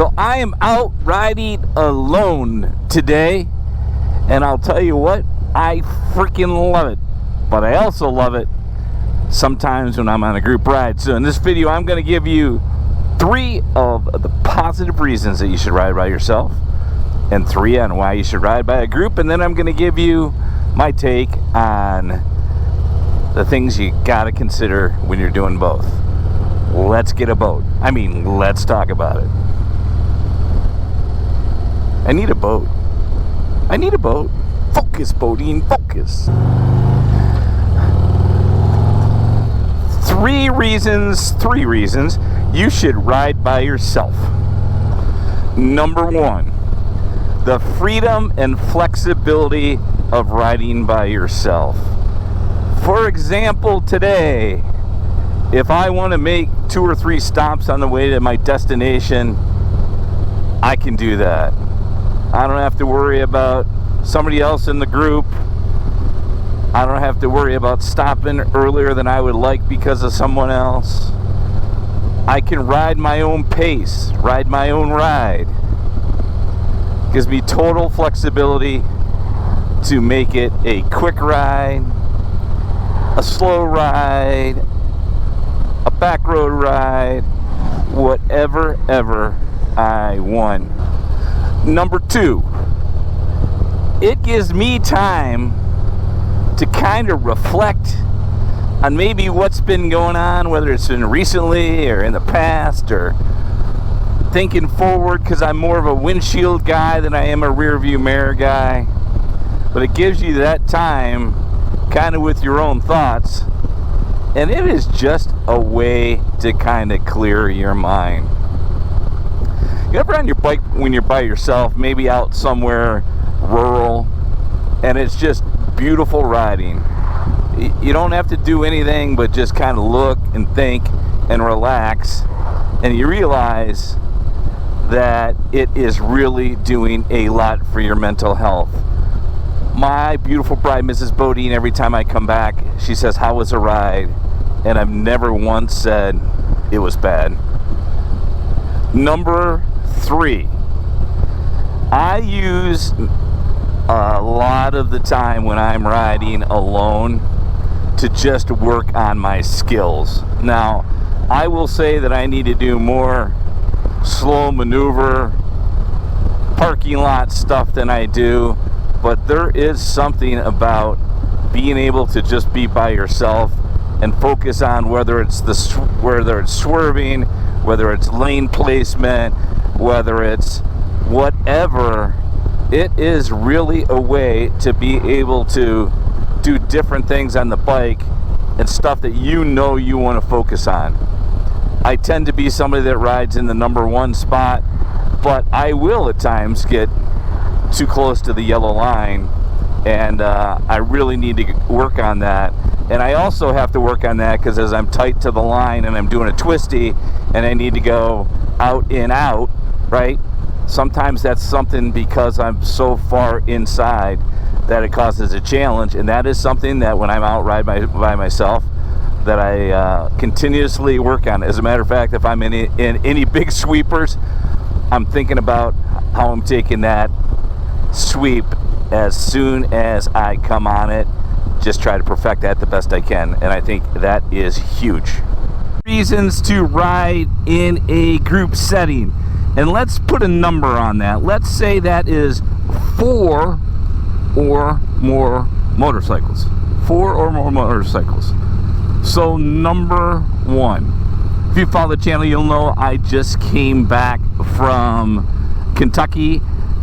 So I am out riding alone today, and I'll tell you what, I freaking love it. But I also love it sometimes when I'm on a group ride. So in this video, I'm going to give you 3 of the positive reasons that you should ride by yourself, and 3 on why you should ride by a group, and then I'm going to give you my take on the things you got to consider when you're doing both. Let's get a boat. I mean, let's talk about it. I need a boat. I need a boat. Focus, BoDean, focus. 3 reasons you should ride by yourself. Number 1, the freedom and flexibility of riding by yourself. For example, today, if I want to make 2 or 3 stops on the way to my destination, I can do that. I don't have to worry about somebody else in the group. I don't have to worry about stopping earlier than I would like because of someone else. I can ride my own pace, ride my own ride. It gives me total flexibility to make it a quick ride, a slow ride, a back road ride, whatever ever I want. Number 2, it gives me time to kind of reflect on maybe what's been going on, whether it's been recently or in the past, or thinking forward, because I'm more of a windshield guy than I am a rear view mirror guy. But it gives you that time kind of with your own thoughts, and it is just a way to kind of clear your mind. You ever on your bike when you're by yourself, maybe out somewhere rural, and it's just beautiful riding? You don't have to do anything but just kind of look and think and relax, and you realize that it is really doing a lot for your mental health. My beautiful bride, Mrs. BoDean, every time I come back, she says, "How was the ride?" And I've never once said it was bad. Number 3, I use a lot of the time when I'm riding alone to just work on my skills. Now, I will say that I need to do more slow maneuver, parking lot stuff than I do, but there is something about being able to just be by yourself and focus on whether it's swerving, whether it's lane placement, whether it's whatever. It is really a way to be able to do different things on the bike and stuff that you know you want to focus on. I tend to be somebody that rides in the number 1 spot, but I will at times get too close to the yellow line, and I really need to work on that. And I also have to work on that because as I'm tight to the line and I'm doing a twisty and I need to go out and out, right? Sometimes that's something because I'm so far inside that it causes a challenge, and that is something that when I'm out riding by myself that I continuously work on. As a matter of fact, if I'm in any big sweepers, I'm thinking about how I'm taking that sweep as soon as I come on it. Just try to perfect that the best I can, and I think that is huge. Reasons to ride in a group setting, and let's put a number on that. Let's say that is 4 or more motorcycles. 4 or more motorcycles. So number 1, if you follow the channel, you'll know I just came back from Kentucky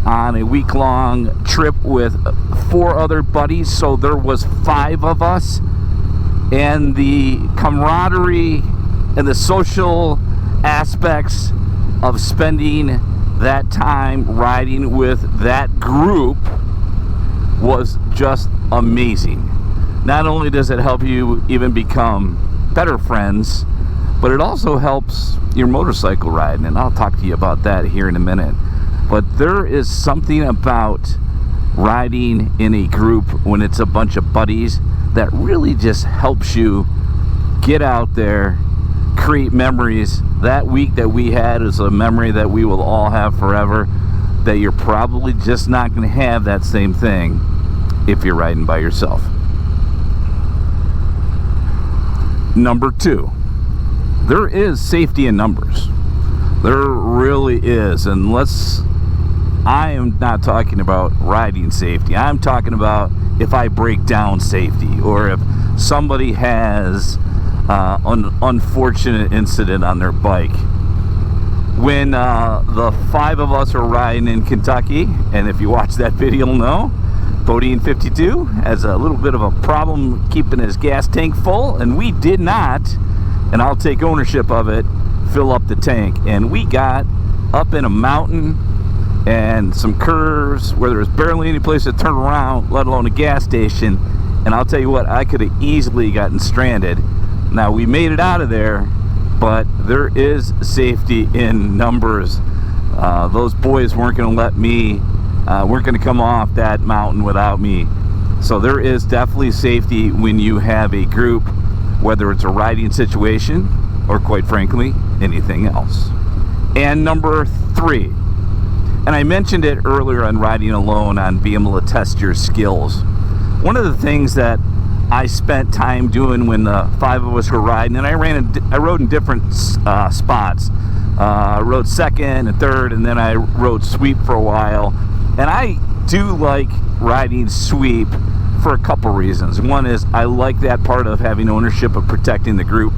on a week-long trip with 4 other buddies, so there was 5 of us, and the camaraderie and the social aspects of spending that time riding with that group was just amazing. Not only does it help you even become better friends, but it also helps your motorcycle riding, and I'll talk to you about that here in a minute. But there is something about riding in a group when it's a bunch of buddies that really just helps you get out there, create memories. That week that we had is a memory that we will all have forever, that you're probably just not going to have that same thing if you're riding by yourself. Number 2, there is safety in numbers. There really is. And I am not talking about riding safety. I'm talking about if I break down safety, or if somebody has an unfortunate incident on their bike. When the 5 of us were riding in Kentucky, and if you watch that video, you'll know, BoDean 52 has a little bit of a problem keeping his gas tank full, and we did not, and I'll take ownership of it, fill up the tank. And we got up in a mountain and some curves where there was barely any place to turn around, let alone a gas station. And I'll tell you what, I could have easily gotten stranded. Now, we made it out of there, but there is safety in numbers. Those boys weren't going to let me, weren't going to come off that mountain without me. So there is definitely safety when you have a group, whether it's a riding situation or, quite frankly, anything else. And number 3, and I mentioned it earlier on riding alone, on being able to test your skills. One of the things that I spent time doing when the 5 of us were riding, and I rode in different spots. I rode second and third, and then I rode sweep for a while. And I do like riding sweep for a couple reasons. One is I like that part of having ownership of protecting the group,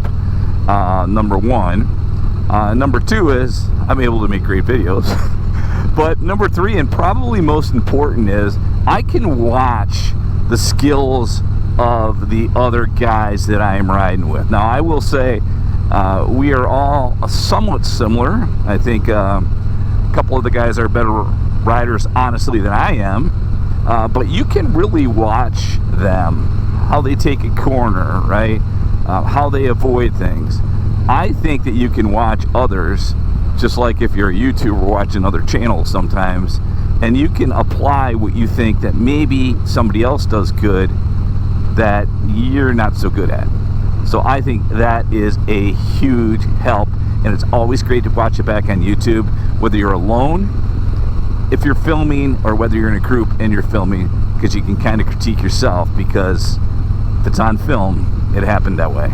number 1. Number 2 is I'm able to make great videos. But number 3, and probably most important, is I can watch the skills of the other guys that I am riding with. Now, I will say we are all somewhat similar. I think a couple of the guys are better riders, honestly, than I am. But you can really watch them, how they take a corner, right? How they avoid things. I think that you can watch others, just like if you're a YouTuber watching other channels sometimes, and you can apply what you think that maybe somebody else does good that you're not so good at. So I think that is a huge help, and it's always great to watch it back on YouTube, whether you're alone, if you're filming, or whether you're in a group and you're filming, because you can kind of critique yourself, because if it's on film, it happened that way.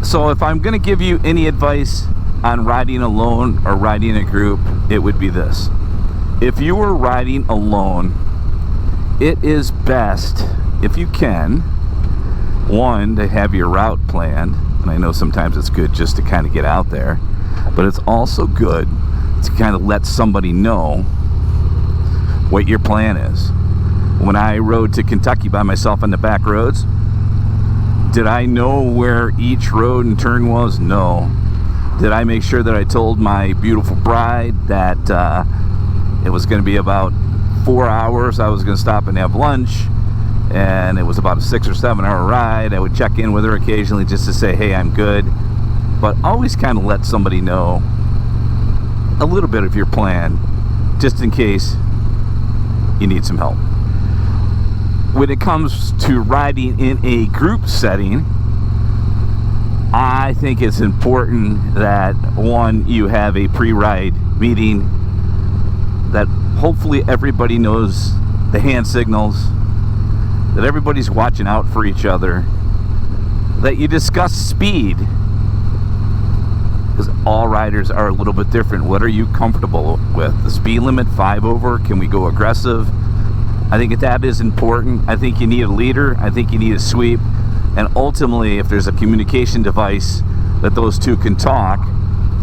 So if I'm going to give you any advice on riding alone or riding in a group, it would be this. If you are riding alone, it is best, if you can, 1, to have your route planned. And I know sometimes it's good just to kind of get out there, but it's also good to kind of let somebody know what your plan is. When I rode to Kentucky by myself on the back roads, did I know where each road and turn was? No. Did I make sure that I told my beautiful bride that it was going to be about 4 hours, I was going to stop and have lunch, and it was about a 6 or 7 hour ride? I would check in with her occasionally just to say, hey, I'm good. But always kind of let somebody know a little bit of your plan, just in case you need some help. When it comes to riding in a group setting, I think it's important that, 1, you have a pre-ride meeting, that hopefully everybody knows the hand signals, that everybody's watching out for each other, that you discuss speed, because all riders are a little bit different. What are you comfortable with? The speed limit, 5 over? Can we go aggressive? I think that is important. I think you need a leader. I think you need a sweep. And ultimately, if there's a communication device that those two can talk,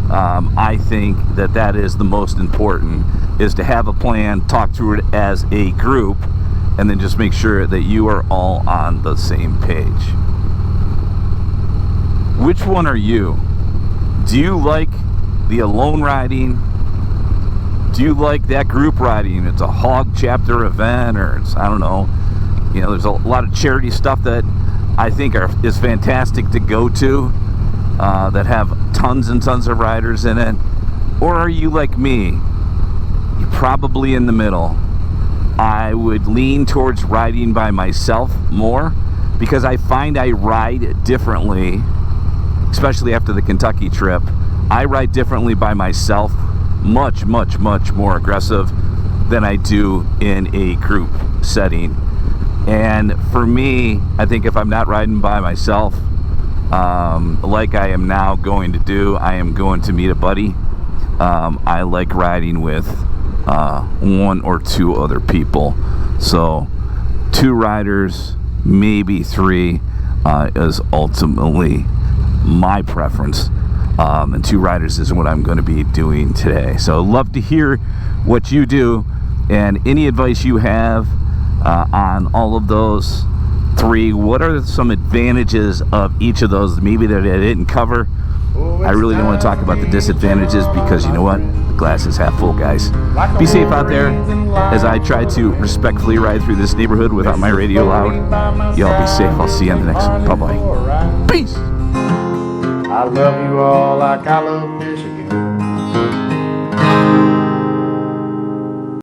I think that is the most important, is to have a plan, talk through it as a group, and then just make sure that you are all on the same page. Which one are you? Do you like the alone riding? Do you like that group riding? It's a hog chapter event, or it's, I don't know, there's a lot of charity stuff that I think is fantastic to go to, that have tons and tons of riders in it. Or are you like me? You're probably in the middle. I would lean towards riding by myself more, because I find I ride differently especially after the Kentucky trip. I ride differently by myself, much more aggressive than I do in a group setting. And for me, I think if I'm not riding by myself, like I am now going to do, I am going to meet a buddy. I like riding with one or two other people. So 2 riders, maybe 3, is ultimately my preference. And 2 riders is what I'm going to be doing today. So I'd love to hear what you do and any advice you have on all of those 3. What are some advantages of each of those maybe that I didn't cover? I really don't want to talk about the disadvantages because you know what? The glass is half full, guys. Be safe out there as I try to respectfully ride through this neighborhood without my radio loud. Y'all be safe. I'll see you on the next one. Bye-bye. Peace. I love you all like I love Michigan.